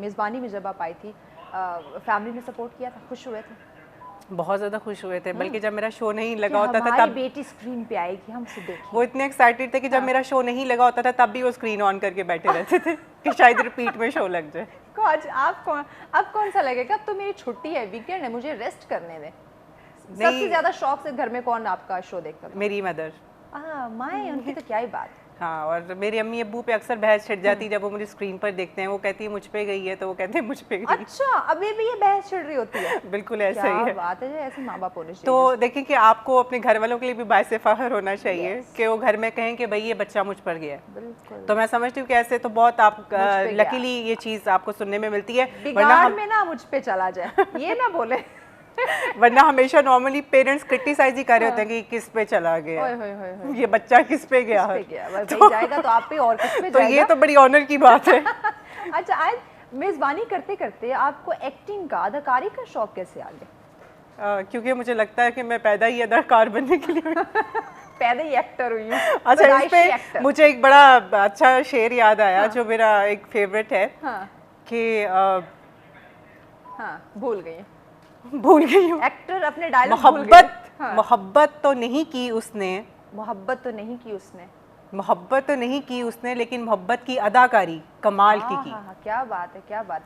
मेज़बानी में जब आप आई थी, फैमिली ने सपोर्ट किया था, खुश हुए थे? बहुत ज़्यादा खुश हुए थे, बल्कि जब मेरा शो नहीं लगा होता था हमारी तब बेटी स्क्रीन पे आएगी, हमसे देखें। वो इतने एक्साइटेड थे कि जब मेरा शो नहीं लगा होता था तब भी वो स्क्रीन ऑन करके बैठे रहते थे कि शायद रिपीट में शो लग जाए। को आज अब कौन सा लगेगा? अब तो मेरी छुट्टी है, वीकेंड है, मुझे रेस्ट करने दें। सबसे ज्यादा शौक से घर में कौन आपका शो देखता था? मेरी मदर। माए, उनकी तो क्या ही बात। हाँ, और मेरी अम्मी अब्बू पे अक्सर बहस छिड़ जाती जब वो मुझे स्क्रीन पर देखते हैं। वो कहती है मुझ पे गई है, तो वो कहते हैं मुझ पे गई। अच्छा, अभी भी ये बहस छिड़ रही होती है? बिल्कुल ऐसा ही क्या है। बात है, ऐसे माँ बाप होने चाहिए। तो देखिए कि आपको अपने घर वालों के लिए भी बायस फख्र होना चाहिए कि वो घर में कहें कि भाई ये बच्चा मुझ पर गया है। बिल्कुल। तो मैं समझती हूँ कि ऐसे तो बहुत आप लकीली ये चीज़ आपको सुनने में मिलती है। बिगाड़ में ना मुझ पे चला जाए, ये ना बोले। वरना हमेशा नॉर्मली पेरेंट्स क्रिटिसाइज ही कर रहे होते हैं कि किस पे चला गया, ओए होए होए होए, ये बच्चा किस पे गया, भाई जाएगा तो आप पे और किस पे तो जाएगा? ये तो बड़ी ऑनर की बात है। अच्छा, आज मेज़बानी करते करते आपको एक्टिंग का, अदाकारी का शौक कैसे आ गया? क्योंकि मुझे लगता है कि मैं पैदा ही अदाकार बनने के लिए पैदा ही एक्टर हुई हूँ। अच्छा, इस पे मुझे एक बड़ा अच्छा शेर याद आया। हाँ। जो मेरा एक फेवरेट है। हाँ। कि भूल गई हूँ। एक्टर अपने डायलॉग भूल गई। मोहब्बत तो नहीं की उसने, मोहब्बत तो नहीं की उसने, मोहब्बत तो नहीं की उसने, लेकिन मोहब्बत की अदाकारी कमाल की। क्या बात है, क्या बात है।